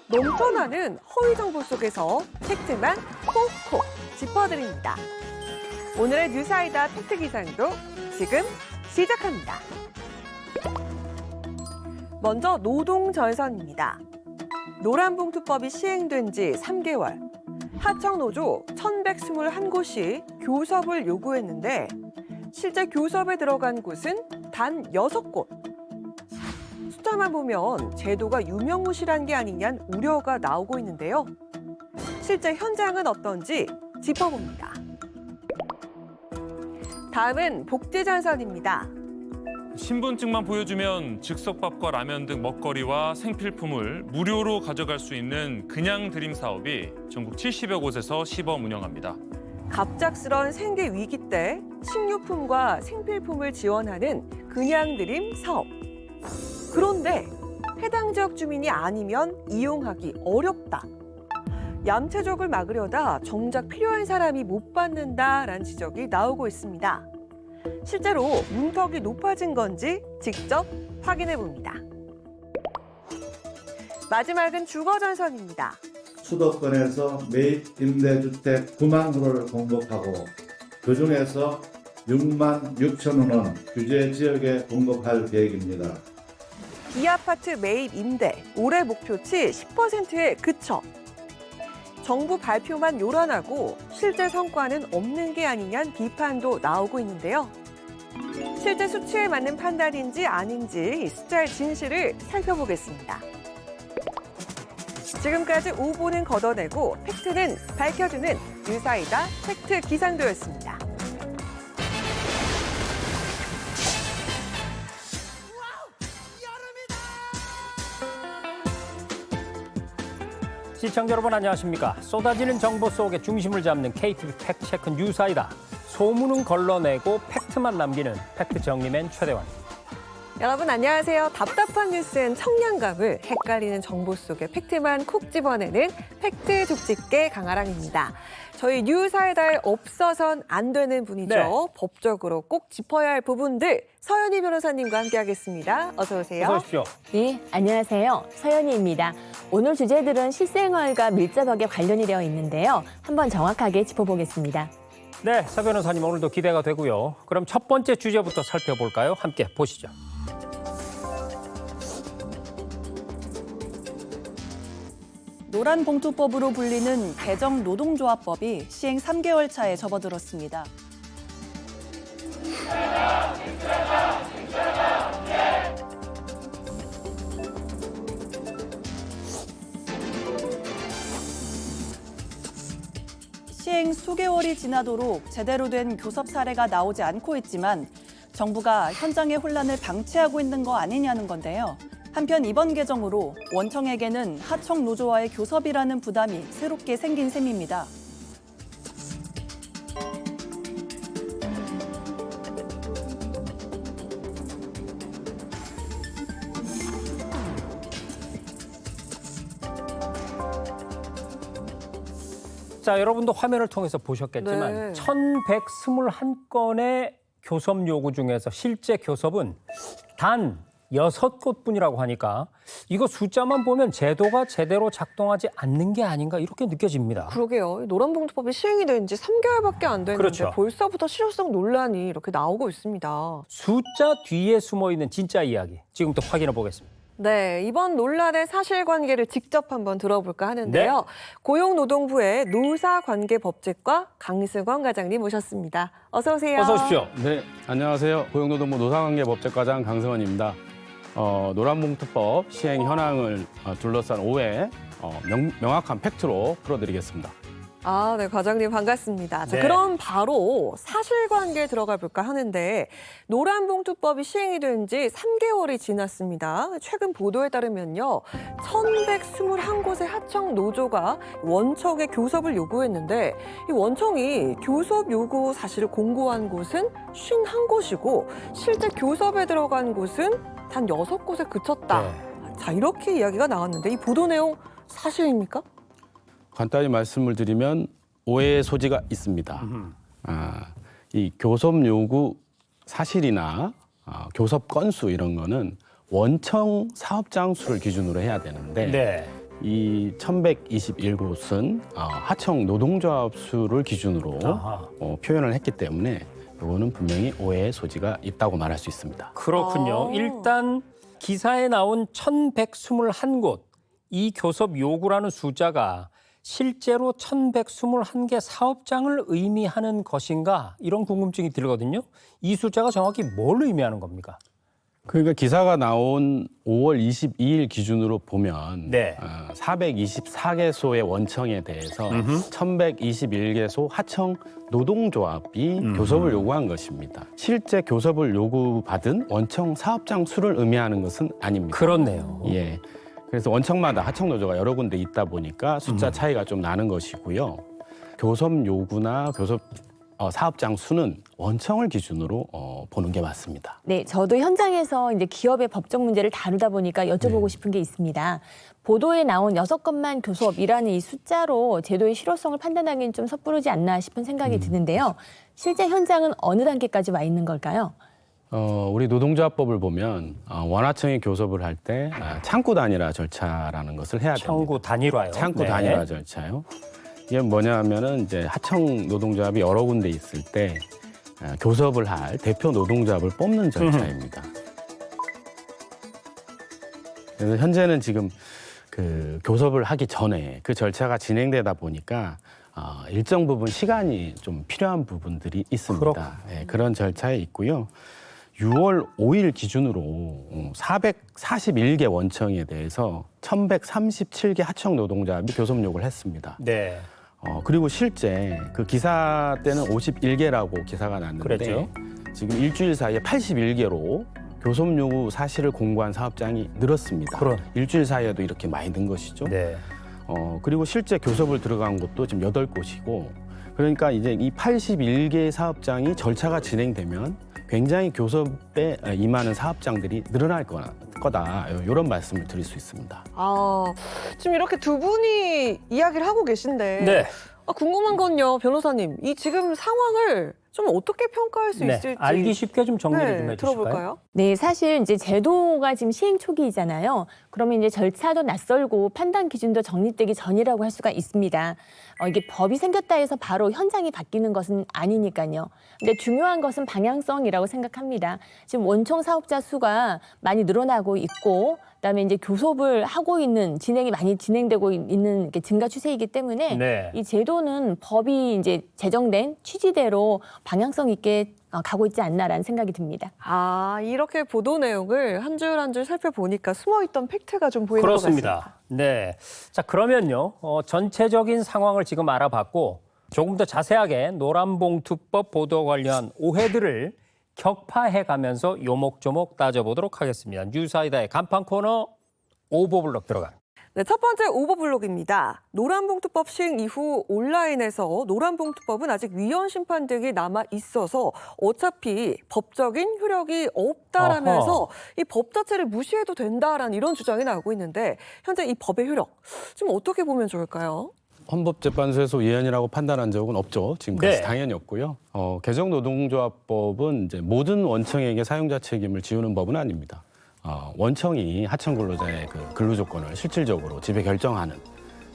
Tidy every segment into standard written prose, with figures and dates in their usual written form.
넘쳐나는 허위 정보 속에서 팩트만 콕콕 짚어드립니다. 오늘의 뉴스아이다 팩트 기상도 지금 시작합니다. 먼저 노동전선입니다. 노란봉투법이 시행된 지 3개월. 하청노조 1,121곳이 교섭을 요구했는데 실제 교섭에 들어간 곳은 단 6곳. 숫자만 보면 제도가 유명무실한 게 아니냐는 우려가 나오고 있는데요. 실제 현장은 어떤지 짚어봅니다. 다음은 복지전선입니다. 신분증만 보여주면 즉석밥과 라면 등 먹거리와 생필품을 무료로 가져갈 수 있는 그냥 드림 사업이 전국 70여 곳에서 시범 운영합니다. 갑작스런 생계 위기 때 식료품과 생필품을 지원하는 그냥 드림 사업. 그런데 해당 지역 주민이 아니면 이용하기 어렵다. 얌체족을 막으려다 정작 필요한 사람이 못 받는다라는 지적이 나오고 있습니다. 실제로 문턱이 높아진 건지 직접 확인해 봅니다. 마지막은 주거전선입니다. 수도권에서 매입 임대주택 9만 호를 공급하고 그중에서 6만 6천 호는 규제 지역에 공급할 계획입니다. 비아파트 매입 임대 올해 목표치 10%에 그쳐. 정부 발표만 요란하고 실제 성과는 없는 게 아니냐는 비판도 나오고 있는데요. 실제 수치에 맞는 판단인지 아닌지 이 숫자의 진실을 살펴보겠습니다. 지금까지 오보는 걷어내고 팩트는 밝혀주는 뉴스아이다 팩트 기상도였습니다. 시청자 여러분 안녕하십니까? 쏟아지는 정보 속에 중심을 잡는 KTV 팩트체크 뉴스아이다. 소문은 걸러내고 팩트만 남기는 팩트 정리맨 최대환입니다. 여러분 안녕하세요. 답답한 뉴스엔 청량감을 헷갈리는 정보 속에 팩트만 콕 집어내는 팩트 족집게 강아랑입니다. 저희 뉴스아이다에 없어선 안 되는 분이죠. 네. 법적으로 꼭 짚어야 할 부분들 서연희 변호사님과 함께하겠습니다. 어서 오세요. 어서 오십시오. 네, 안녕하세요. 서연희입니다. 오늘 주제들은 실생활과 밀접하게 관련이 되어 있는데요. 한번 정확하게 짚어보겠습니다. 네, 서 변호사님 오늘도 기대가 되고요. 그럼 첫 번째 주제부터 살펴볼까요? 함께 보시죠. 노란봉투법으로 불리는 개정 노동조합법이 시행 3개월 차에 접어들었습니다. 시행 수개월이 지나도록 제대로 된 교섭 사례가 나오지 않고 있지만 정부가 현장의 혼란을 방치하고 있는 거 아니냐는 건데요. 한편 이번 개정으로 원청에게는 하청 노조와의 교섭이라는 부담이 새롭게 생긴 셈입니다. 자, 여러분도 화면을 통해서 보셨겠지만 네. 1,121건의 교섭 요구 중에서 실제 교섭은 단 6곳뿐이라고 하니까 이거 숫자만 보면 제도가 제대로 작동하지 않는 게 아닌가 이렇게 느껴집니다. 그러게요. 노란봉투법이 시행이 된 지 3개월밖에 안 됐는데 그렇죠. 벌써부터 실효성 논란이 이렇게 나오고 있습니다. 숫자 뒤에 숨어 있는 진짜 이야기 지금부터 확인해 보겠습니다. 네, 이번 논란의 사실관계를 직접 한번 들어볼까 하는데요. 네. 고용노동부의 노사관계법제과 강승원 과장님 모셨습니다. 어서 오세요. 어서 오십시오. 네, 안녕하세요. 고용노동부 노사관계법제과장 강승원입니다. 노란봉투법 시행 현황을 둘러싼 오해 명확한 팩트로 풀어드리겠습니다. 아, 네, 과장님 반갑습니다. 자, 네. 그럼 바로 사실관계에 들어가 볼까 하는데 노란봉투법이 시행이 된 지 3개월이 지났습니다. 최근 보도에 따르면요. 1,121곳의 하청 노조가 원청에 교섭을 요구했는데 이 원청이 교섭 요구 사실을 공고한 곳은 51곳이고 실제 교섭에 들어간 곳은 단 6곳에 그쳤다. 네. 자, 이렇게 이야기가 나왔는데 이 보도 내용 사실입니까? 간단히 말씀을 드리면 오해의 소지가 있습니다. 이 교섭 요구 사실이나 교섭 건수 이런 거는 원청 사업장 수를 기준으로 해야 되는데 네. 이 1121곳은 하청 노동조합 수를 기준으로 아하. 표현을 했기 때문에 이거는 분명히 오해의 소지가 있다고 말할 수 있습니다. 그렇군요. 아. 일단 기사에 나온 1121곳, 이 교섭 요구라는 숫자가 실제로 1121개 사업장을 의미하는 것인가 이런 궁금증이 들거든요. 이 숫자가 정확히 뭘 의미하는 겁니까? 그러니까 기사가 나온 5월 22일 기준으로 보면 네. 424개소의 원청에 대해서 1121개소 하청 노동조합이 교섭을 요구한 것입니다. 실제 교섭을 요구받은 원청 사업장 수를 의미하는 것은 아닙니다. 그렇네요. 예. 그래서 원청마다 하청 노조가 여러 군데 있다 보니까 숫자 차이가 좀 나는 것이고요. 교섭 요구나 교섭 사업장 수는 원청을 기준으로 보는 게 맞습니다. 네, 저도 현장에서 이제 기업의 법적 문제를 다루다 보니까 여쭤보고 싶은 게 있습니다. 보도에 나온 6건만 교섭이라는 이 숫자로 제도의 실효성을 판단하기는 좀 섣부르지 않나 싶은 생각이 드는데요. 실제 현장은 어느 단계까지 와 있는 걸까요? 우리 노동조합법을 보면 원하청이 교섭을 할 때 창구 단일화 절차라는 것을 해야 됩니다. 창구 단일화요. 창구 네. 단일화 절차요. 이게 뭐냐면은 이제 하청 노동조합이 여러 군데 있을 때 교섭을 할 대표 노동조합을 뽑는 절차입니다. 그래서 현재는 지금 그 교섭을 하기 전에 그 절차가 진행되다 보니까 일정 부분 시간이 좀 필요한 부분들이 있습니다. 예, 그런 절차에 있고요. 6월 5일 기준으로 441개 원청에 대해서 1137개 하청 노동조합이 교섭 요구를 했습니다. 네. 그리고 실제 그 기사 때는 51개라고 기사가 났는데 그랬죠. 지금 일주일 사이에 81개로 교섭 요구 사실을 공고한 사업장이 늘었습니다. 일주일 사이에도 이렇게 많이 는 것이죠. 네. 그리고 실제 교섭을 들어간 곳도 지금 8곳이고 그러니까 이제 이 81개의 사업장이 절차가 진행되면 굉장히 교섭에 임하는 사업장들이 늘어날 거다. 이런 말씀을 드릴 수 있습니다. 지금 이렇게 두 분이 이야기를 하고 계신데 네. 궁금한 건요, 변호사님. 이 지금 상황을 좀 어떻게 평가할 수 네. 있을지 알기 쉽게 좀 정리를 좀 해주실까요? 들어볼까요? 네, 사실 이제 제도가 지금 시행 초기이잖아요. 그러면 이제 절차도 낯설고 판단 기준도 정립되기 전이라고 할 수가 있습니다. 이게 법이 생겼다 해서 바로 현장이 바뀌는 것은 아니니까요. 근데 중요한 것은 방향성이라고 생각합니다. 지금 원청 사업자 수가 많이 늘어나고 있고, 그다음에 이제 교섭을 하고 있는 진행이 많이 진행되고 있는 이렇게 증가 추세이기 때문에 네. 이 제도는 법이 이제 제정된 취지대로 방향성 있게 가고 있지 않나라는 생각이 듭니다. 이렇게 보도 내용을 한 줄 한 줄 살펴보니까 숨어있던 팩트가 좀 보이는 것 같습니다. 그렇습니다. 네. 자, 그러면요. 전체적인 상황을 지금 알아봤고 조금 더 자세하게 노란봉투법 보도와 관련 오해들을 격파해 가면서 요목조목 따져보도록 하겠습니다. 뉴스아이다의 간판 코너 오버블럭 들어간. 네, 첫 번째 오버블록입니다. 노란봉투법 시행 이후 온라인에서 노란봉투법은 아직 위헌 심판 등이 남아 있어서 어차피 법적인 효력이 없다라면서 이 법 자체를 무시해도 된다라는 이런 주장이 나오고 있는데 현재 이 법의 효력 좀 어떻게 보면 좋을까요? 헌법재판소에서 위헌이라고 판단한 적은 없죠. 지금까지 네. 당연히 없고요. 개정노동조합법은 이제 모든 원청에게 사용자 책임을 지우는 법은 아닙니다. 원청이 하청 근로자의 그 근로 조건을 실질적으로 지배 결정하는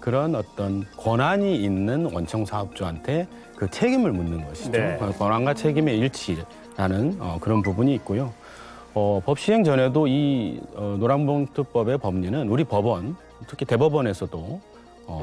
그런 어떤 권한이 있는 원청 사업주한테 그 책임을 묻는 것이죠. 네. 권한과 책임의 일치라는 그런 부분이 있고요. 법 시행 전에도 이 노란봉투법의 법리는 우리 법원, 특히 대법원에서도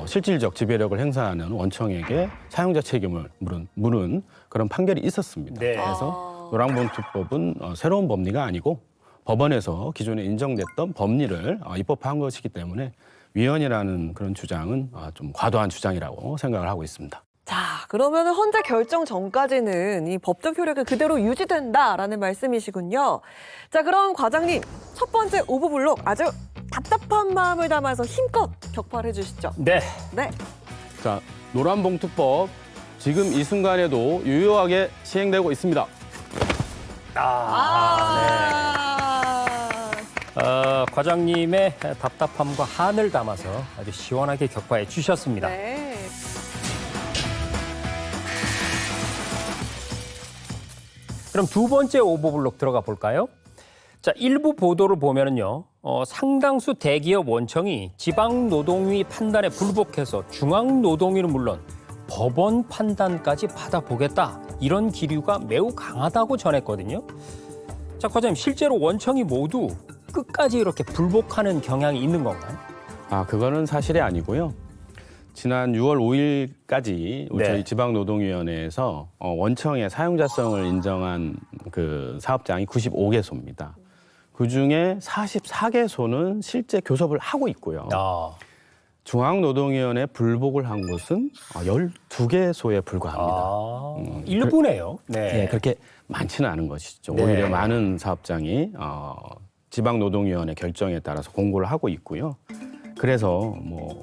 실질적 지배력을 행사하는 원청에게 사용자 책임을 물은 그런 판결이 있었습니다. 네. 그래서 노란봉투법은 새로운 법리가 아니고 법원에서 기존에 인정됐던 법리를 입법한 것이기 때문에 위헌이라는 그런 주장은 좀 과도한 주장이라고 생각을 하고 있습니다. 자, 그러면 헌재 결정 전까지는 이 법적 효력이 그대로 유지된다라는 말씀이시군요. 자, 그럼 과장님, 첫 번째 오버블록 아주 답답한 마음을 담아서 힘껏 격파를 해주시죠. 네. 네. 자, 노란봉투법 지금 이 순간에도 유효하게 시행되고 있습니다. 과장님의 답답함과 한을 담아서 아주 시원하게 격파해 주셨습니다. 네. 그럼 두 번째 오버블록 들어가 볼까요? 자, 일부 보도를 보면은요, 상당수 대기업 원청이 지방노동위 판단에 불복해서 중앙노동위는 물론 법원 판단까지 받아보겠다. 이런 기류가 매우 강하다고 전했거든요. 자, 과장님, 실제로 원청이 모두 끝까지 이렇게 불복하는 경향이 있는 건가요? 그거는 사실이 아니고요. 지난 6월 5일까지 네. 저희 지방노동위원회에서 원청의 사용자성을 인정한 그 사업장이 95개소입니다. 그중에 44개소는 실제 교섭을 하고 있고요. 중앙노동위원회 불복을 한 곳은 12개소에 불과합니다. 일부네요. 네, 그렇게 많지는 않은 것이죠. 네. 오히려 많은 사업장이 지방노동위원회 결정에 따라서 공고를 하고 있고요. 그래서 뭐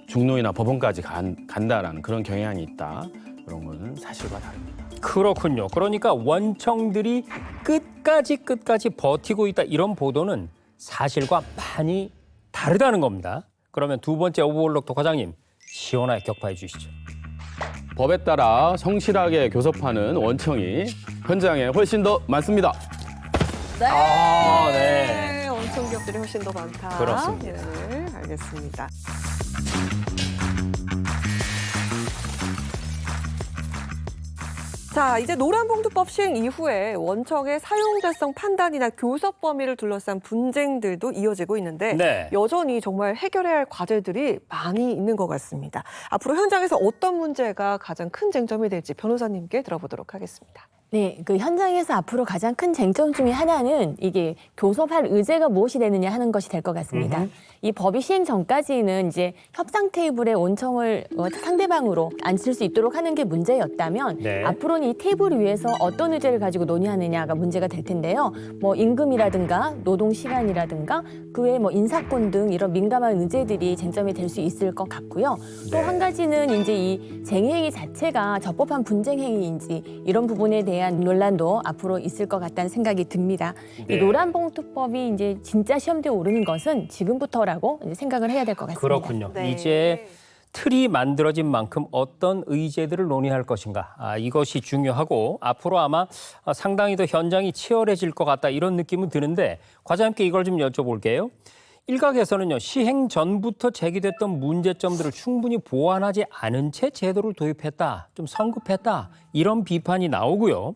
중노위나 법원까지 간다라는 그런 경향이 있다. 그런 거는 사실과 다릅니다. 그렇군요. 그러니까 원청들이 끝까지 버티고 있다. 이런 보도는 사실과 많이 다르다는 겁니다. 그러면 두 번째 오버블록 과장님, 시원하게 격파해 주시죠. 법에 따라 성실하게 교섭하는 원청이 현장에 훨씬 더 많습니다. 네. 네. 원청 기업들이 훨씬 더 많다. 그렇습니다. 네, 알겠습니다. 자, 이제 노란봉투법 시행 이후에 원청의 사용자성 판단이나 교섭 범위를 둘러싼 분쟁들도 이어지고 있는데 네. 여전히 정말 해결해야 할 과제들이 많이 있는 것 같습니다. 앞으로 현장에서 어떤 문제가 가장 큰 쟁점이 될지 변호사님께 들어보도록 하겠습니다. 네, 그 현장에서 앞으로 가장 큰 쟁점 중에 하나는 이게 교섭할 의제가 무엇이 되느냐 하는 것이 될 것 같습니다. 이 법이 시행 전까지는 이제 협상 테이블에 원청을 상대방으로 앉힐 수 있도록 하는 게 문제였다면 네. 앞으로는 이 테이블 위에서 어떤 의제를 가지고 논의하느냐가 문제가 될 텐데요. 뭐 임금이라든가 노동 시간이라든가 그 외에 뭐 인사권 등 이런 민감한 의제들이 쟁점이 될 수 있을 것 같고요. 또 한 가지는 이제 이 쟁의행위 자체가 적법한 분쟁행위인지 이런 부분에 대한 논란도 앞으로 있을 것 같다는 생각이 듭니다. 네. 이 노란봉투법이 이제 진짜 시험대에 오르는 것은 지금부터라고 이제 생각을 해야 될 것 같습니다. 그렇군요. 네. 이제 틀이 만들어진 만큼 어떤 의제들을 논의할 것인가. 이것이 중요하고 앞으로 아마 상당히 더 현장이 치열해질 것 같다 이런 느낌은 드는데 과장님께 이걸 좀 여쭤볼게요. 일각에서는요. 시행 전부터 제기됐던 문제점들을 충분히 보완하지 않은 채 제도를 도입했다. 좀 성급했다. 이런 비판이 나오고요.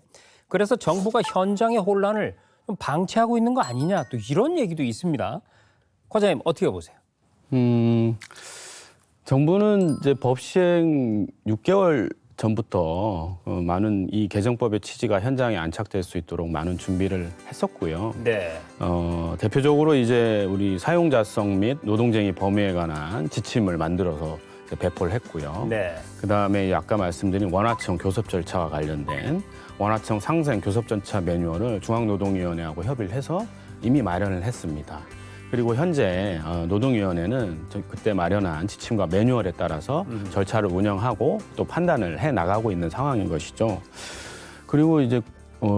그래서 정부가 현장의 혼란을 좀 방치하고 있는 거 아니냐. 또 이런 얘기도 있습니다. 과장님 어떻게 보세요? 정부는 이제 법 시행 6개월 전부터 많은 이 개정법의 취지가 현장에 안착될 수 있도록 많은 준비를 했었고요. 네. 대표적으로 이제 우리 사용자성 및 노동쟁의 범위에 관한 지침을 만들어서 이제 배포를 했고요. 네. 그다음에 아까 말씀드린 원하청 교섭 절차와 관련된 원하청 상생 교섭 절차 매뉴얼을 중앙노동위원회하고 협의를 해서 이미 마련을 했습니다. 그리고 현재 노동위원회는 그때 마련한 지침과 매뉴얼에 따라서 절차를 운영하고 또 판단을 해 나가고 있는 상황인 것이죠. 그리고 이제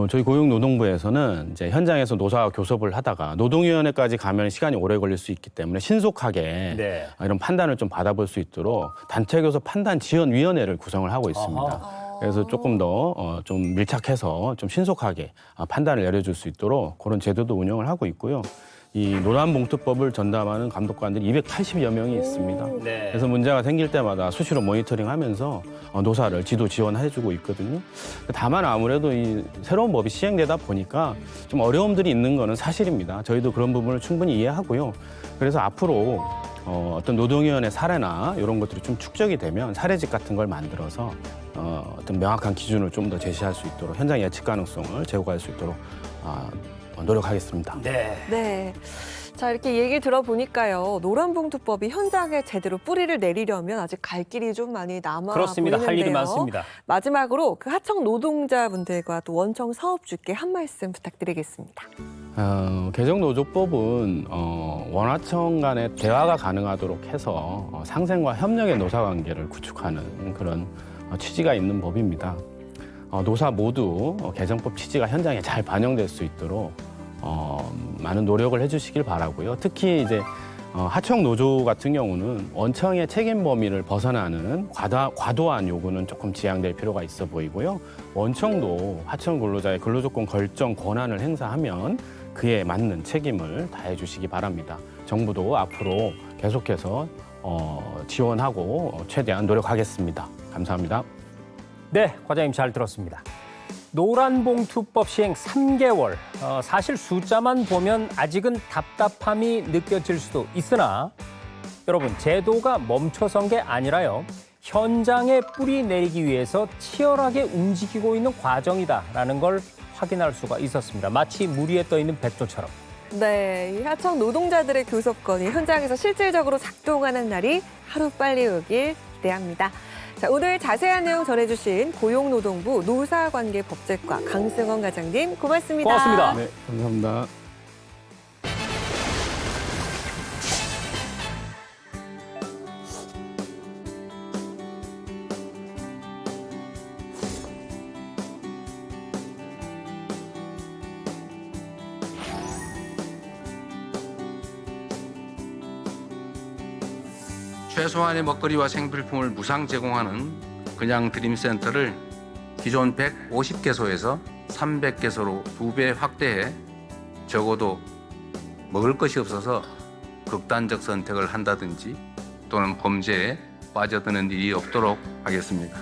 저희 고용노동부에서는 이제 현장에서 노사와 교섭을 하다가 노동위원회까지 가면 시간이 오래 걸릴 수 있기 때문에 신속하게 네. 이런 판단을 좀 받아볼 수 있도록 단체교섭 판단지원위원회를 구성을 하고 있습니다. 아하. 그래서 조금 더 좀 밀착해서 좀 신속하게 판단을 내려줄 수 있도록 그런 제도도 운영을 하고 있고요. 이 노란봉투법을 전담하는 감독관들이 280여 명이 있습니다. 네. 그래서 문제가 생길 때마다 수시로 모니터링하면서 노사를 지도 지원해주고 있거든요. 다만 아무래도 이 새로운 법이 시행되다 보니까 좀 어려움들이 있는 거는 사실입니다. 저희도 그런 부분을 충분히 이해하고요. 그래서 앞으로 어떤 노동위원회 사례나 이런 것들이 좀 축적이 되면 사례집 같은 걸 만들어서 어떤 명확한 기준을 좀 더 제시할 수 있도록 현장 예측 가능성을 제고할 수 있도록 노력하겠습니다. 네. 네. 자, 이렇게 얘기 들어보니까요. 노란봉투법이 현장에 제대로 뿌리를 내리려면 아직 갈 길이 좀 많이 남아 그렇습니다. 보이는데요. 할 일이 많습니다. 마지막으로 그 하청 노동자분들과 또 원청 사업주께 한 말씀 부탁드리겠습니다. 개정노조법은 원하청 간의 대화가 가능하도록 해서 상생과 협력의 노사관계를 구축하는 그런 취지가 있는 법입니다. 노사 모두 개정법 취지가 현장에 잘 반영될 수 있도록 많은 노력을 해주시길 바라고요. 특히 이제 하청 노조 같은 경우는 원청의 책임 범위를 벗어나는 과도한 요구는 조금 지양될 필요가 있어 보이고요. 원청도 하청 근로자의 근로조건 결정 권한을 행사하면 그에 맞는 책임을 다해 주시기 바랍니다. 정부도 앞으로 계속해서 지원하고 최대한 노력하겠습니다. 감사합니다. 네, 과장님 잘 들었습니다. 노란봉투법 시행 3개월. 사실 숫자만 보면 아직은 답답함이 느껴질 수도 있으나 여러분, 제도가 멈춰선 게 아니라요. 현장에 뿌리 내리기 위해서 치열하게 움직이고 있는 과정이다라는 걸 확인할 수가 있었습니다. 마치 물 위에 떠 있는 백조처럼. 네, 이 하청 노동자들의 교섭권이 현장에서 실질적으로 작동하는 날이 하루빨리 오길 기대합니다. 자, 오늘 자세한 내용 전해주신 고용노동부 노사관계법제과 강승원 과장님 고맙습니다. 고맙습니다. 네, 감사합니다. 최소한의 먹거리와 생필품을 무상 제공하는 그냥 드림센터를 기존 150개소에서 300개소로 2배 확대해 적어도 먹을 것이 없어서 극단적 선택을 한다든지 또는 범죄에 빠져드는 일이 없도록 하겠습니다.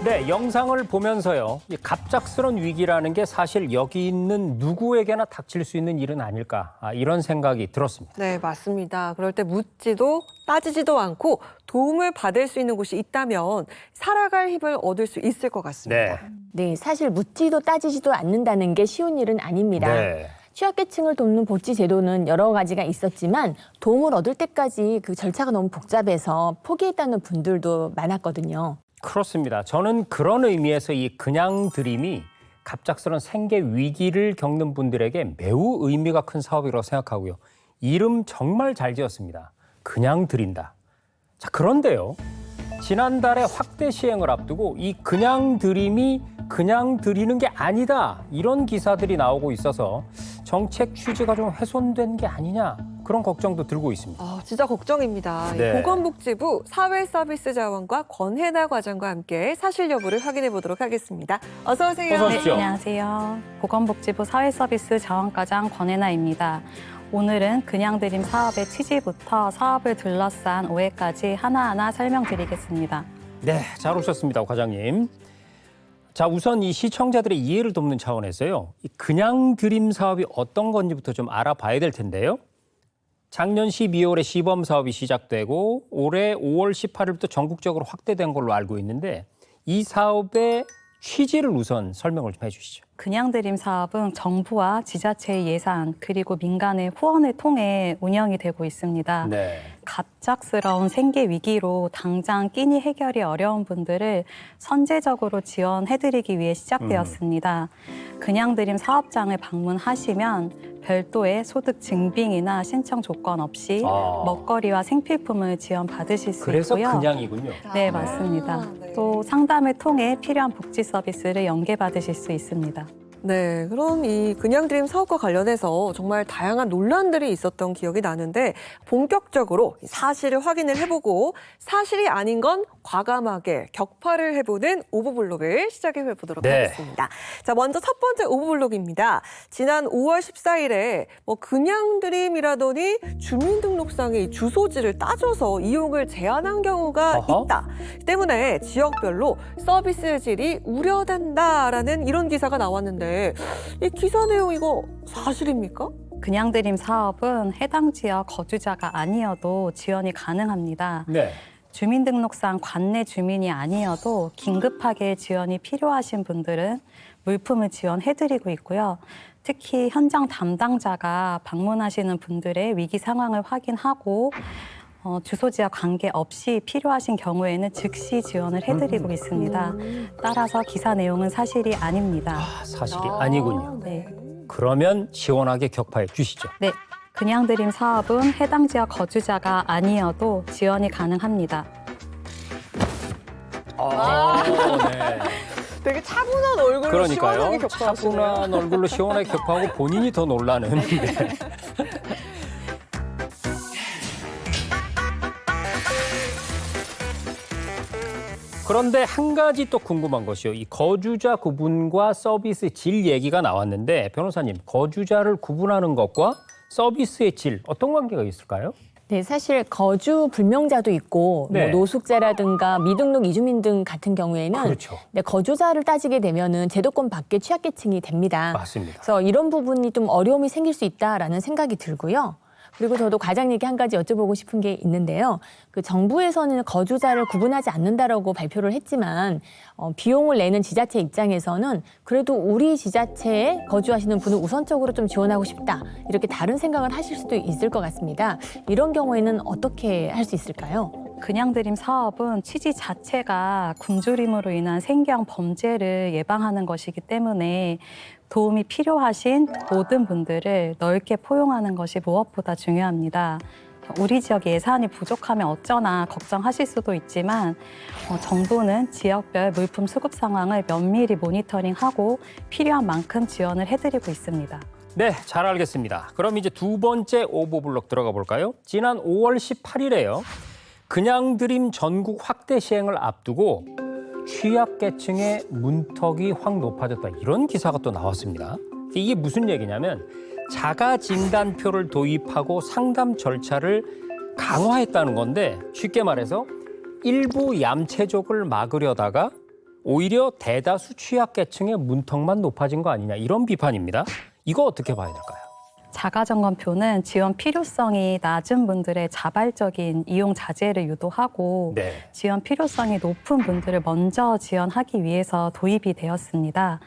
네, 영상을 보면서요. 이 갑작스러운 위기라는 게 사실 여기 있는 누구에게나 닥칠 수 있는 일은 아닐까. 이런 생각이 들었습니다. 네, 맞습니다. 그럴 때 묻지도 따지지도 않고 도움을 받을 수 있는 곳이 있다면 살아갈 힘을 얻을 수 있을 것 같습니다. 네, 사실 묻지도 따지지도 않는다는 게 쉬운 일은 아닙니다. 네. 취약계층을 돕는 복지 제도는 여러 가지가 있었지만 도움을 얻을 때까지 그 절차가 너무 복잡해서 포기했다는 분들도 많았거든요. 그렇습니다. 저는 그런 의미에서 이 그냥 드림이 갑작스러운 생계 위기를 겪는 분들에게 매우 의미가 큰 사업이라고 생각하고요. 이름 정말 잘 지었습니다. 그냥 드린다. 자, 그런데요. 지난달에 확대 시행을 앞두고 이 그냥 드림이 그냥 드리는 게 아니다. 이런 기사들이 나오고 있어서 정책 취지가 좀 훼손된 게 아니냐. 그런 걱정도 들고 있습니다. 진짜 걱정입니다. 네. 보건복지부 사회서비스자원과 권혜나 과장과 함께 사실 여부를 확인해 보도록 하겠습니다. 어서 오세요. 어서 오십시오. 안녕하세요. 보건복지부 사회서비스 자원과장 권혜나입니다. 오늘은 그냥 드림 사업의 취지부터 사업을 둘러싼 오해까지 하나하나 설명드리겠습니다. 네, 잘 오셨습니다, 과장님. 자, 우선 이 시청자들의 이해를 돕는 차원에서요. 이 그냥 드림 사업이 어떤 건지부터 좀 알아봐야 될 텐데요. 작년 12월에 시범 사업이 시작되고 올해 5월 18일부터 전국적으로 확대된 걸로 알고 있는데 이 사업의 취지를 우선 설명을 좀 해주시죠. 그냥 드림 사업은 정부와 지자체의 예산 그리고 민간의 후원을 통해 운영이 되고 있습니다. 네. 갑작스러운 생계 위기로 당장 끼니 해결이 어려운 분들을 선제적으로 지원해드리기 위해 시작되었습니다. 그냥 드림 사업장을 방문하시면 별도의 소득 증빙이나 신청 조건 없이 먹거리와 생필품을 지원받으실 수 그래서 있고요. 그냥이군요. 네, 맞습니다. 네. 또 상담을 통해 필요한 복지 서비스를 연계받으실 수 있습니다. 네, 그럼 이 그냥 드림 사업과 관련해서 정말 다양한 논란들이 있었던 기억이 나는데 본격적으로 사실을 확인을 해보고 사실이 아닌 건 과감하게 격파를 해보는 오브블록을 시작해 보도록 네. 하겠습니다. 자, 먼저 첫 번째 오브블록입니다. 지난 5월 14일에 그냥 드림이라더니 주민등록상의 주소지를 따져서 이용을 제한한 경우가 어허. 있다. 때문에 지역별로 서비스 질이 우려된다라는 이런 기사가 나왔는데 이 기사 내용 이거 사실입니까? 그냥 드림 사업은 해당 지역 거주자가 아니어도 지원이 가능합니다. 네. 주민등록상 관내 주민이 아니어도 긴급하게 지원이 필요하신 분들은 물품을 지원해드리고 있고요. 특히 현장 담당자가 방문하시는 분들의 위기 상황을 확인하고 주소지와 관계없이 필요하신 경우에는 즉시 지원을 해드리고 있습니다. 따라서 기사 내용은 사실이 아닙니다. 사실이 아니군요. 네. 그러면 시원하게 격파해 주시죠. 네. 그냥드림 사업은 해당 지역 거주자가 아니어도 지원이 가능합니다. 네. 되게 차분한 얼굴로 시원하게 그러니까요. 격파하시네요. 차분한 얼굴로 시원하게 격파하고 본인이 더 놀라는. 네. 그런데 한 가지 또 궁금한 것이요. 이 거주자 구분과 서비스 질 얘기가 나왔는데 변호사님, 거주자를 구분하는 것과 서비스의 질 어떤 관계가 있을까요? 네, 사실 거주 불명자도 있고 네. 뭐 노숙자라든가 미등록 이주민 등 같은 경우에는 그렇죠. 네, 거주자를 따지게 되면은 제도권 밖의 취약계층이 됩니다. 맞습니다. 그래서 이런 부분이 좀 어려움이 생길 수 있다라는 생각이 들고요. 그리고 저도 과장님께 한 가지 여쭤보고 싶은 게 있는데요. 그 정부에서는 거주자를 구분하지 않는다라고 발표를 했지만 비용을 내는 지자체 입장에서는 그래도 우리 지자체에 거주하시는 분을 우선적으로 좀 지원하고 싶다. 이렇게 다른 생각을 하실 수도 있을 것 같습니다. 이런 경우에는 어떻게 할 수 있을까요? 그냥드림 사업은 취지 자체가 굶주림으로 인한 생계형 범죄를 예방하는 것이기 때문에 도움이 필요하신 모든 분들을 넓게 포용하는 것이 무엇보다 중요합니다. 우리 지역 예산이 부족하면 어쩌나 걱정하실 수도 있지만 정부는 지역별 물품 수급 상황을 면밀히 모니터링하고 필요한 만큼 지원을 해드리고 있습니다. 네, 잘 알겠습니다. 그럼 이제 두 번째 오보블록 들어가 볼까요? 지난 5월 18일에요. 그냥드림 전국 확대 시행을 앞두고 취약계층의 문턱이 확 높아졌다. 이런 기사가 또 나왔습니다. 이게 무슨 얘기냐면 자가진단표를 도입하고 상담 절차를 강화했다는 건데 쉽게 말해서 일부 얌체족을 막으려다가 오히려 대다수 취약계층의 문턱만 높아진 거 아니냐. 이런 비판입니다. 이거 어떻게 봐야 될까요? 자가점검표는 지원 필요성이 낮은 분들의 자발적인 이용 자제를 유도하고 네. 지원 필요성이 높은 분들을 먼저 지원하기 위해서 도입이 되었습니다.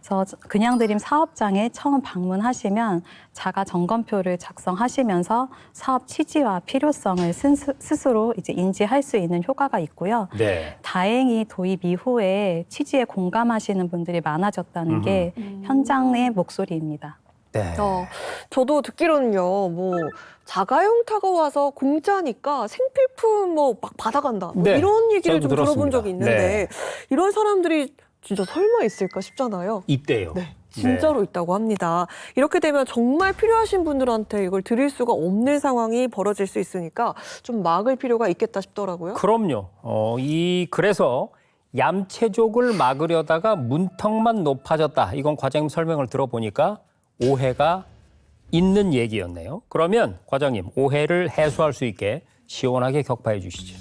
그래서 그냥드림 사업장에 처음 방문하시면 자가점검표를 작성하시면서 사업 취지와 필요성을 스스로 이제 인지할 수 있는 효과가 있고요. 네. 다행히 도입 이후에 취지에 공감하시는 분들이 많아졌다는 게 현장의 목소리입니다. 네. 저도 듣기로는요, 뭐 자가용 타고 와서 공짜니까 생필품 뭐 막 받아간다. 뭐 네, 이런 얘기를 저도 좀 들어본 들었습니다. 적이 있는데 이런 사람들이 진짜 설마 있을까 싶잖아요. 있대요. 네, 진짜로 있다고 합니다. 이렇게 되면 정말 필요하신 분들한테 이걸 드릴 수가 없는 상황이 벌어질 수 있으니까 좀 막을 필요가 있겠다 싶더라고요. 그럼요. 그래서 얌체족을 막으려다가 문턱만 높아졌다. 이건 과장님 설명을 들어보니까 오해가 있는 얘기였네요. 그러면 과장님, 오해를 해소할 수 있게 시원하게 격파해 주시죠.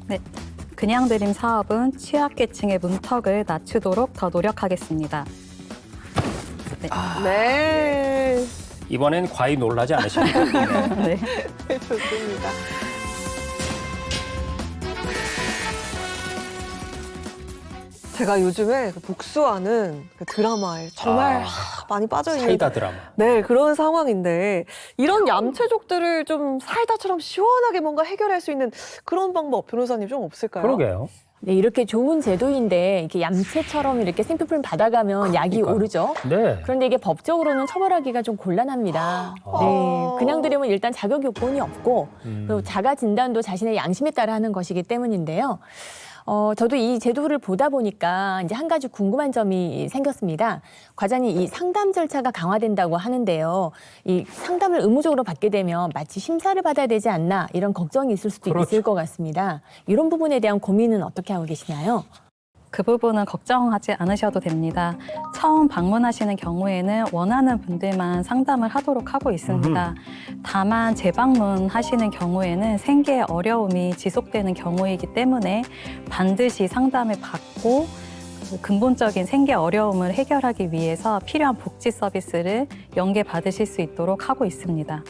네. 그냥드림 사업은 취약계층의 문턱을 낮추도록 더 노력하겠습니다. 네. 네, 이번엔 과히 놀라지 않으십니까? 네. 좋습니다. 제가 요즘에 그 복수하는 그 드라마에 정말 많이 빠져있는 사이다 드라마. 네, 그런 상황인데 이런 얌체족들을 좀 사이다처럼 시원하게 뭔가 해결할 수 있는 그런 방법 변호사님 좀 없을까요? 그러게요. 네, 이렇게 좋은 제도인데 이렇게 얌체처럼 이렇게 생필품 받아가면 약이 그러니까요. 오르죠. 네. 그런데 이게 법적으로는 처벌하기가 좀 곤란합니다. 네, 그냥드림은 일단 자격 요건이 없고 그리고 자가 진단도 자신의 양심에 따라 하는 것이기 때문인데요. 저도 이 제도를 보다 보니까 이제 한 가지 궁금한 점이 생겼습니다. 과장님, 이 상담 절차가 강화된다고 하는데요. 이 상담을 의무적으로 받게 되면 마치 심사를 받아야 되지 않나 이런 걱정이 있을 수도 그렇죠. 있을 것 같습니다. 이런 부분에 대한 고민은 어떻게 하고 계시나요? 그 부분은 걱정하지 않으셔도 됩니다. 처음 방문하시는 경우에는 원하는 분들만 상담을 하도록 하고 있습니다. 다만 재방문하시는 경우에는 생계의 어려움이 지속되는 경우이기 때문에 반드시 상담을 받고 근본적인 생계 어려움을 해결하기 위해서 필요한 복지 서비스를 연계받으실 수 있도록 하고 있습니다.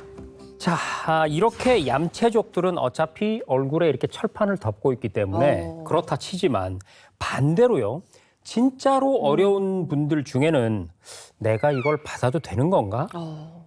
자, 이렇게 얌체족들은 어차피 얼굴에 이렇게 철판을 덮고 있기 때문에 그렇다 치지만 반대로요. 진짜로 어려운 분들 중에는 내가 이걸 받아도 되는 건가?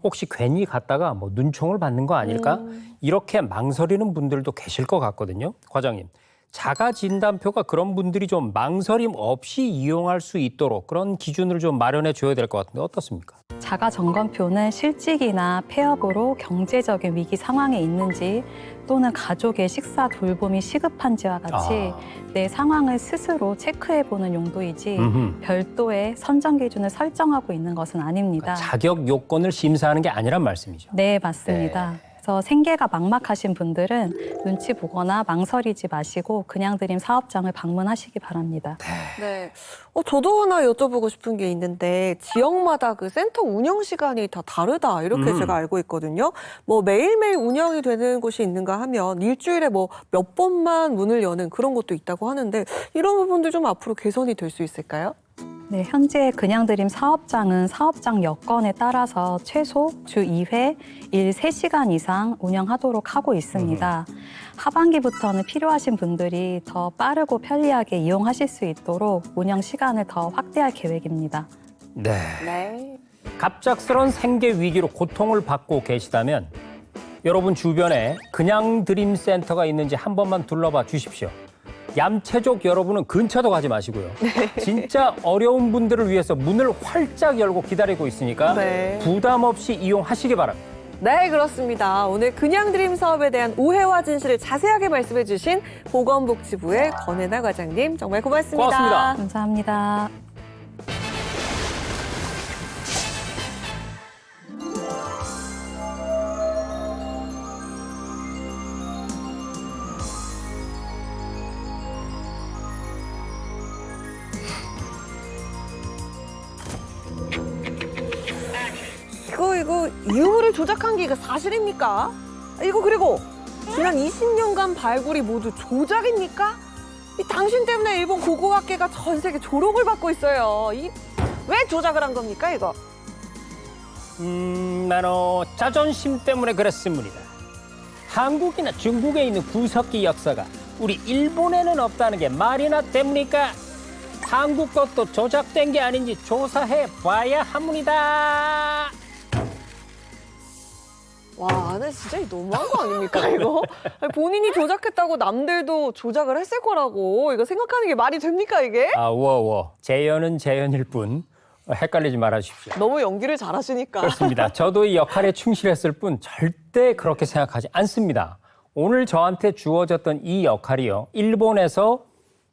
혹시 괜히 갔다가 뭐 눈총을 받는 거 아닐까? 이렇게 망설이는 분들도 계실 것 같거든요. 과장님, 자가진단표가 그런 분들이 좀 망설임 없이 이용할 수 있도록 그런 기준을 좀 마련해 줘야 될 것 같은데 어떻습니까? 자가 점검표는 실직이나 폐업으로 경제적인 위기 상황에 있는지 또는 가족의 식사 돌봄이 시급한지와 같이 내 상황을 스스로 체크해보는 용도이지 별도의 선정 기준을 설정하고 있는 것은 아닙니다. 그러니까 자격 요건을 심사하는 게 아니란 말씀이죠. 네, 맞습니다. 그래서 생계가 막막하신 분들은 눈치 보거나 망설이지 마시고 그냥드림 사업장을 방문하시기 바랍니다. 네. 저도 하나 여쭤보고 싶은 게 있는데 지역마다 그 센터 운영 시간이 다 다르다 이렇게 제가 알고 있거든요. 뭐 매일매일 운영이 되는 곳이 있는가 하면 일주일에 뭐 몇 번만 문을 여는 그런 것도 있다고 하는데 이런 부분들 좀 앞으로 개선이 될 수 있을까요? 네, 현재 그냥드림 사업장은 사업장 여건에 따라서 최소 주 2회, 일 3시간 이상 운영하도록 하고 있습니다. 하반기부터는 필요하신 분들이 더 빠르고 편리하게 이용하실 수 있도록 운영 시간을 더 확대할 계획입니다. 네. 네. 갑작스런 생계 위기로 고통을 받고 계시다면 여러분 주변에 그냥드림 센터가 있는지 한 번만 둘러봐 주십시오. 얌체족 여러분은 근처도 가지 마시고요. 진짜 어려운 분들을 위해서 문을 활짝 열고 기다리고 있으니까 네. 부담 없이 이용하시기 바랍니다. 네, 그렇습니다. 오늘 그냥드림 사업에 대한 오해와 진실을 자세하게 말씀해 주신 보건복지부의 권혜나 과장님 정말 고맙습니다. 고맙습니다. 감사합니다. 이거 유무를 조작한 게 이거 사실입니까? 이거 그리고 지난 20년간 발굴이 모두 조작입니까? 당신 때문에 일본 고고학계가 전 세계 조롱을 받고 있어요. 왜 조작을 한 겁니까 이거? 나는 자존심 때문에 그랬습니다. 한국이나 중국에 있는 구석기 역사가 우리 일본에는 없다는 게 말이나 됩니까? 한국 것도 조작된 게 아닌지 조사해 봐야 합니다. 와, 근데 진짜 너무한 거 아닙니까 이거? 아니, 본인이 조작했다고 남들도 조작을 했을 거라고 이거 생각하는 게 말이 됩니까 이게? 워워. 재현은 재현일 뿐 헷갈리지 말아주십시오. 너무 연기를 잘하시니까. 그렇습니다. 저도 이 역할에 충실했을 뿐 절대 그렇게 생각하지 않습니다. 오늘 저한테 주어졌던 이 역할이요. 일본에서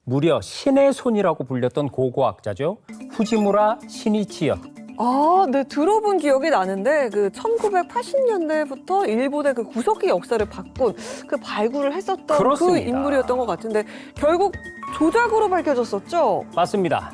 무려 신의 손이라고 불렸던 고고학자죠. 후지무라 시니치였. 아, 네, 들어본 기억이 나는데 그 1980년대부터 일본의 그 구석기 역사를 바꾼 그 발굴을 했었던 그렇습니다. 그 인물이었던 것 같은데 결국 조작으로 밝혀졌었죠? 맞습니다.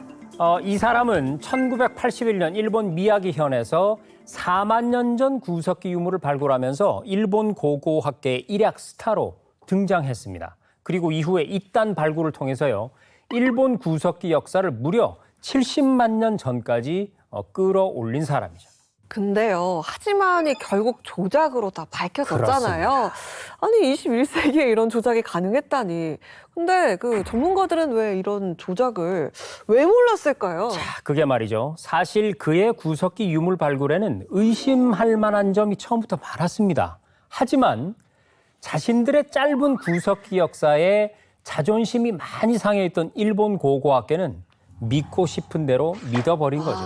이 사람은 1981년 일본 미야기현에서 4만 년 전 구석기 유물을 발굴하면서 일본 고고학계의 일약 스타로 등장했습니다. 그리고 이후에 이딴 발굴을 통해서요. 일본 구석기 역사를 무려 70만 년 전까지 끌어올린 사람이죠. 근데요, 하지만 결국 조작으로 다 밝혀졌잖아요. 아니, 21세기에 이런 조작이 가능했다니. 근데 그 전문가들은 왜 이런 조작을 왜 몰랐을까요? 자, 그게 말이죠. 사실 그의 구석기 유물 발굴에는 의심할 만한 점이 처음부터 많았습니다. 하지만 자신들의 짧은 구석기 역사에 자존심이 많이 상해있던 일본 고고학계는 믿고 싶은 대로 믿어버린 거죠.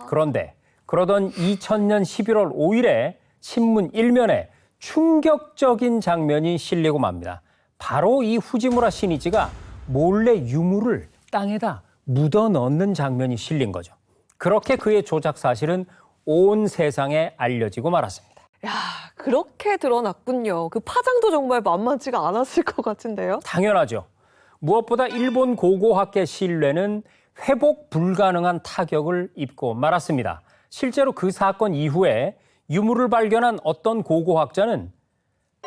그런데 그러던 2000년 11월 5일에 신문 1면에 충격적인 장면이 실리고 맙니다. 바로 이 후지무라 시니치가 몰래 유물을 땅에다 묻어 넣는 장면이 실린 거죠. 그렇게 그의 조작 사실은 온 세상에 알려지고 말았습니다. 야, 그렇게 드러났군요. 그 파장도 정말 만만치가 않았을 것 같은데요. 당연하죠. 무엇보다 일본 고고학계 신뢰는 회복 불가능한 타격을 입고 말았습니다. 실제로 그 사건 이후에 유물을 발견한 어떤 고고학자는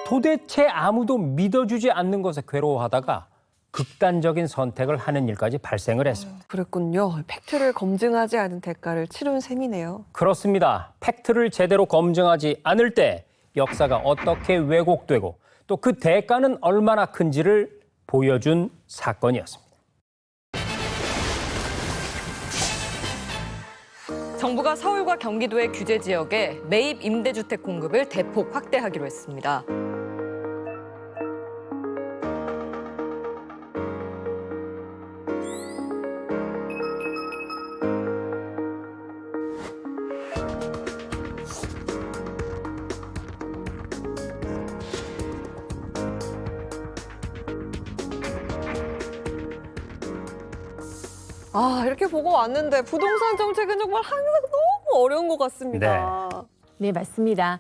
도대체 아무도 믿어주지 않는 것에 괴로워하다가 극단적인 선택을 하는 일까지 발생을 했습니다. 그랬군요. 팩트를 검증하지 않은 대가를 치른 셈이네요. 그렇습니다. 팩트를 제대로 검증하지 않을 때 역사가 어떻게 왜곡되고 또 그 대가는 얼마나 큰지를 보여준 사건이었습니다. 정부가 서울과 경기도의 규제 지역에 매입 임대주택 공급을 대폭 확대하기로 했습니다. 이렇게 보고 왔는데 부동산 정책은 정말 항상 너무 어려운 것 같습니다. 네, 맞습니다.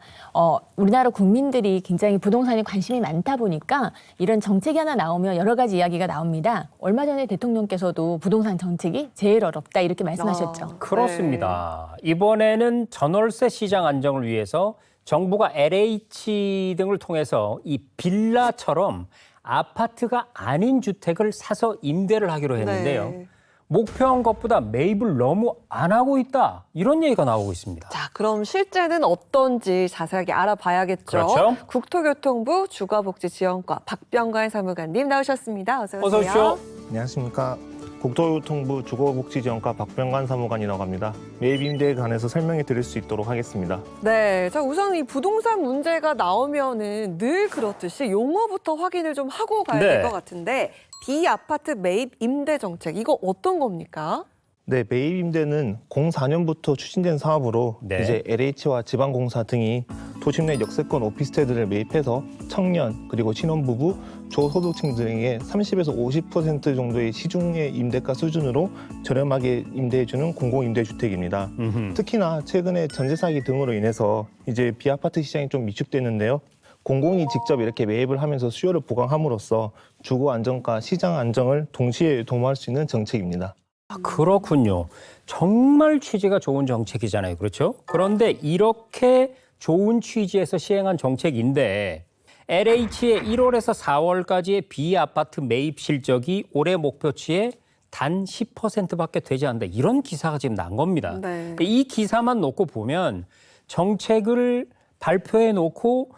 우리나라 국민들이 굉장히 부동산에 관심이 많다 보니까 이런 정책이 하나 나오면 여러 가지 이야기가 나옵니다. 얼마 전에 대통령께서도 부동산 정책이 제일 어렵다 이렇게 말씀하셨죠. 그렇습니다. 이번에는 전월세 시장 안정을 위해서 정부가 LH 등을 통해서 이 빌라처럼 아파트가 아닌 주택을 사서 임대를 하기로 했는데요. 네. 목표한 것보다 매입을 너무 안 하고 있다. 이런 얘기가 나오고 있습니다. 자, 그럼 실제는 어떤지 자세하게 알아봐야겠죠. 그렇죠. 국토교통부 주거복지지원과 박병관 사무관님 나오셨습니다. 어서 오세요. 어서 오십시오. 안녕하십니까. 국토교통부 주거복지지원과 박병관 사무관이라고 합니다. 매입 임대에 관해서 설명해 드릴 수 있도록 하겠습니다. 네, 자 우선 이 부동산 문제가 나오면은 늘 그렇듯이 용어부터 확인을 좀 하고 가야 될 네. 것 같은데 비아파트 매입 임대 정책 이거 어떤 겁니까? 네, 매입 임대는 04년부터 추진된 사업으로 네. 이제 LH와 지방공사 등이 도심 내 역세권 오피스텔들을 매입해서 청년 그리고 신혼부부, 저소득층 등에게 30에서 50% 정도의 시중의 임대가 수준으로 저렴하게 임대해주는 공공임대주택입니다. 특히나 최근에 전세 사기 등으로 인해서 이제 비아파트 시장이 좀 위축됐는데요. 공공이 직접 이렇게 매입을 하면서 수요를 보강함으로써 주거 안정과 시장 안정을 동시에 도모할 수 있는 정책입니다. 그렇군요. 정말 취지가 좋은 정책이잖아요. 그렇죠? 그런데 이렇게 좋은 취지에서 시행한 정책인데 LH의 1월에서 4월까지의 비아파트 매입 실적이 올해 목표치의 단 10%밖에 되지 않는다. 이런 기사가 지금 난 겁니다. 네. 이 기사만 놓고 보면 정책을 발표해 놓고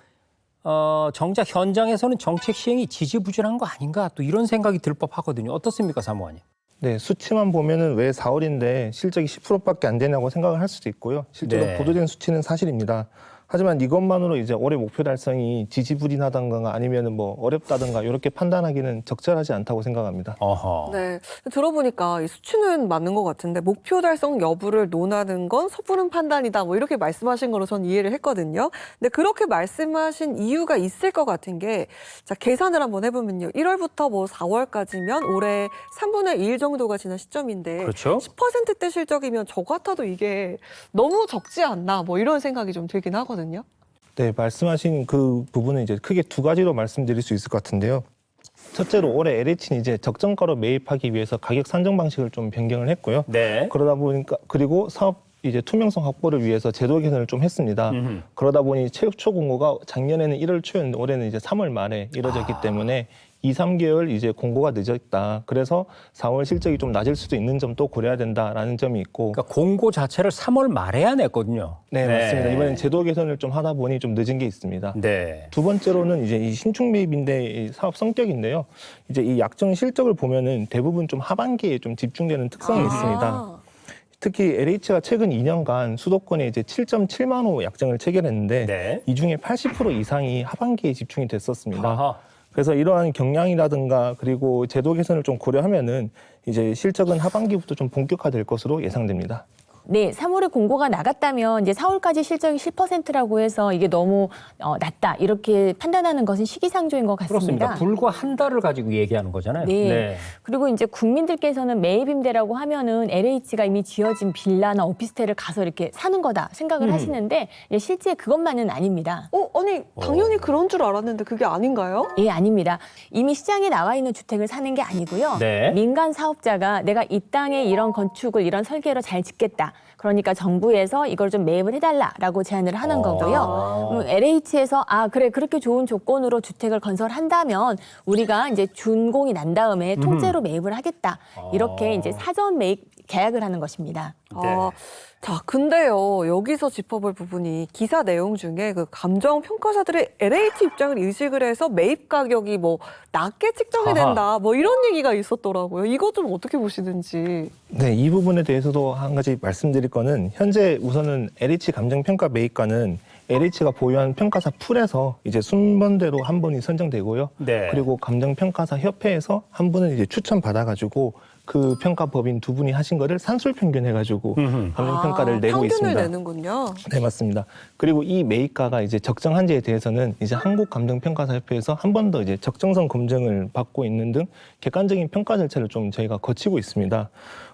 정작 현장에서는 정책 시행이 지지부진한 거 아닌가 또 이런 생각이 들 법하거든요. 어떻습니까, 사무관님? 네, 수치만 보면은 왜 4월인데 실적이 10%밖에 안 되냐고 생각을 할 수도 있고요. 실제로 네. 보도된 수치는 사실입니다. 하지만 이것만으로 이제 올해 목표 달성이 지지부진하던가 아니면은 뭐 어렵다던가 이렇게 판단하기는 적절하지 않다고 생각합니다. 어허. 네, 들어보니까 이 수치는 맞는 것 같은데 목표 달성 여부를 논하는 건 섣부른 판단이다 뭐 이렇게 말씀하신 거로 전 이해를 했거든요. 근데 그렇게 말씀하신 이유가 있을 것 같은 게 자, 계산을 한번 해보면요. 1월부터 뭐 4월까지면 올해 3분의 1 정도가 지난 시점인데 그렇죠. 10%대 실적이면 저 같아도 이게 너무 적지 않나 뭐 이런 생각이 좀 들긴 하거든요. 네, 말씀하신 그 부분은 이제 크게 두 가지로 말씀드릴 수 있을 것 같은데요. 첫째로 올해 LH는 이제 적정가로 매입하기 위해서 가격 산정 방식을 좀 변경을 했고요. 네. 그러다 보니까 그리고 사업 이제 투명성 확보를 위해서 제도 개선을 좀 했습니다. 그러다 보니 최초 공고가 작년에는 1월 초였는데 올해는 이제 3월 말에 이뤄졌기 때문에 2, 3개월 이제 공고가 늦었다. 그래서 4월 실적이 좀 낮을 수도 있는 점도 고려해야 된다라는 점이 있고. 그러니까 공고 자체를 3월 말에야 냈거든요. 네, 맞습니다. 이번엔 제도 개선을 좀 하다 보니 좀 늦은 게 있습니다. 네. 두 번째로는 이제 이 신축 매입인데 사업 성격인데요. 이제 이 약정 실적을 보면은 대부분 좀 하반기에 좀 집중되는 특성이 있습니다. 특히 LH가 최근 2년간 수도권에 이제 7.7만 호 약정을 체결했는데 네. 이 중에 80% 이상이 하반기에 집중이 됐었습니다. 아하. 그래서 이러한 경량이라든가 그리고 제도 개선을 좀 고려하면은 이제 실적은 하반기부터 좀 본격화될 것으로 예상됩니다. 네, 3월에 공고가 나갔다면 이제 4월까지 실적이 10%라고 해서 이게 너무 낮다 이렇게 판단하는 것은 시기상조인 것 같습니다. 그렇습니다. 불과 한 달을 가지고 얘기하는 거잖아요. 네. 그리고 이제 국민들께서는 매입 임대라고 하면은 LH가 이미 지어진 빌라나 오피스텔을 가서 이렇게 사는 거다 생각을 하시는데 실제 그것만은 아닙니다. 아니 당연히 그런 줄 알았는데 그게 아닌가요? 예, 아닙니다. 이미 시장에 나와 있는 주택을 사는 게 아니고요. 네. 민간 사업자가 내가 이 땅에 이런 건축을 이런 설계로 잘 짓겠다. 그러니까 정부에서 이걸 좀 매입을 해달라라고 제안을 하는 거고요. LH에서 그래 그렇게 좋은 조건으로 주택을 건설한다면 우리가 이제 준공이 난 다음에 통째로 매입을 하겠다. 이렇게 이제 사전 매입 계약을 하는 것입니다. 자, 근데요, 여기서 짚어볼 부분이 기사 내용 중에 그 감정 평가사들의 LH 입장을 의식을 해서 매입 가격이 뭐 낮게 측정이 된다, 뭐 이런 얘기가 있었더라고요. 이거 좀 어떻게 보시는지. 네, 이 부분에 대해서도 한 가지 말씀드릴 거는 현재 우선은 LH 감정평가 매입가는 LH가 보유한 평가사 풀에서 이제 순번대로 한 분이 선정되고요. 네. 그리고 감정평가사 협회에서 한 분은 이제 추천 받아가지고 그 평가법인 두 분이 하신 거를 산술평균해가지고 감정평가를 내고 평균을 있습니다. 내는군요. 네, 맞습니다. 그리고 이 매입가가 이제 적정한지에 대해서는 이제 한국감정평가사협회에서 한 번 더 이제 적정성 검증을 받고 있는 등 객관적인 평가 절차를 좀 저희가 거치고 있습니다.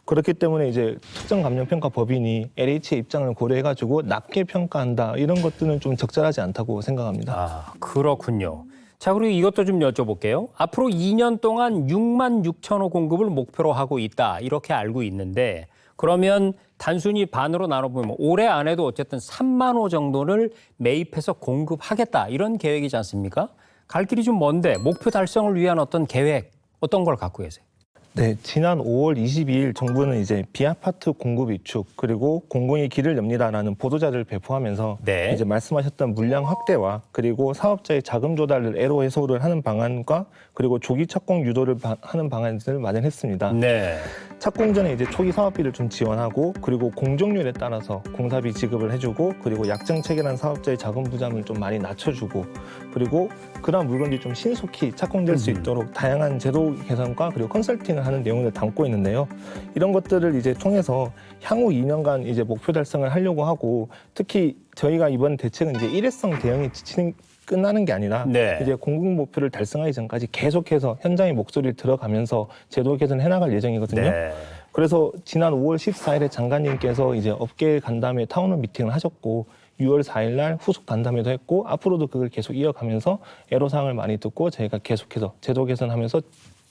그렇기 때문에 이제 특정 감정평가 법인이 LH의 입장을 고려해가지고 낮게 평가한다 이런 것들은 좀 적절하지 않다고 생각합니다. 아, 그렇군요. 자, 그리고 이것도 좀 여쭤볼게요. 앞으로 2년 동안 6만 6천 호 공급을 목표로 하고 있다. 이렇게 알고 있는데 그러면 단순히 반으로 나눠보면 올해 안에도 어쨌든 3만 호 정도를 매입해서 공급하겠다. 이런 계획이지 않습니까? 갈 길이 좀 먼데 목표 달성을 위한 어떤 계획, 어떤 걸 갖고 계세요? 네, 지난 5월 22일 정부는 이제 비아파트 공급 위축 그리고 공공이 길을 엽니다라는 보도자를 배포하면서 네. 이제 말씀하셨던 물량 확대와 그리고 사업자의 자금 조달을 애로 해소를 하는 방안과 그리고 조기 착공 유도를 하는 방안을 마련했습니다. 네. 착공 전에 이제 초기 사업비를 좀 지원하고 그리고 공정률에 따라서 공사비 지급을 해주고 그리고 약정 체결한 사업자의 자금 부담을 좀 많이 낮춰주고 그리고 그런 물건들이 좀 신속히 착공될 수 있도록 다양한 제도 개선과 그리고 컨설팅을 하는 내용을 담고 있는데요. 이런 것들을 이제 통해서 향후 2년간 이제 목표 달성을 하려고 하고 특히 저희가 이번 대책은 이제 일회성 대응에 끝나는 게 아니라 네. 이제 공급 목표를 달성하기 전까지 계속해서 현장의 목소리를 들어가면서 제도 개선해 나갈 예정이거든요. 네. 그래서 지난 5월 14일에 장관님께서 이제 업계 간담회 타운홀 미팅을 하셨고 6월 4일 날 후속 간담회도 했고 앞으로도 그걸 계속 이어가면서 애로사항을 많이 듣고 저희가 계속해서 제도 개선하면서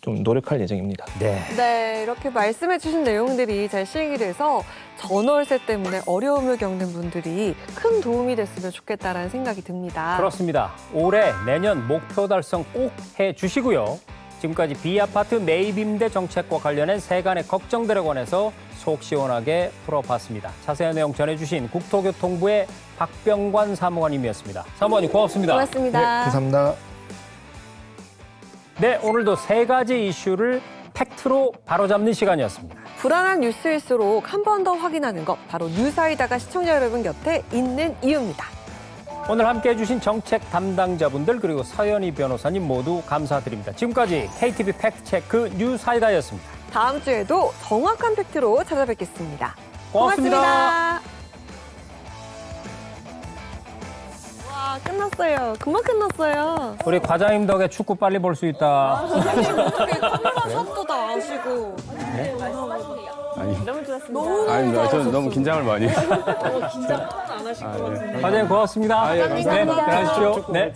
좀 노력할 예정입니다. 네. 네, 이렇게 말씀해 주신 내용들이 잘 실행이 돼서 전월세 때문에 어려움을 겪는 분들이 큰 도움이 됐으면 좋겠다라는 생각이 듭니다. 그렇습니다. 올해 내년 목표 달성 꼭 해주시고요. 지금까지 비아파트 매입 임대 정책과 관련한 세간의 걱정들에 관해서 속 시원하게 풀어봤습니다. 자세한 내용 전해주신 국토교통부의 박병관 사무관님이었습니다. 사무관님 고맙습니다. 고맙습니다. 네, 감사합니다. 네, 오늘도 세 가지 이슈를 팩트로 바로잡는 시간이었습니다. 불안한 뉴스일수록 한 번 더 확인하는 것, 바로 뉴스아이다가 시청자 여러분 곁에 있는 이유입니다. 오늘 함께해 주신 정책 담당자분들 그리고 서연희 변호사님 모두 감사드립니다. 지금까지 KTV 팩트체크 뉴스아이다였습니다. 다음 주에도 정확한 팩트로 찾아뵙겠습니다. 고맙습니다. 와, 끝났어요. 금방 끝났어요. 우리 과장님 덕에 축구 빨리 볼 수 있다. 어떻게 카메라 샷도 다 아시고. 아니, 너무 좋았습니다. 너무 아닙니다. 저는 너무 긴장을 많이 해서. 긴장 하나도 안 하실 것 같은데. 과장님 고맙습니다. 아, 예, 감사합니다. 네, 들어가십시오. 네.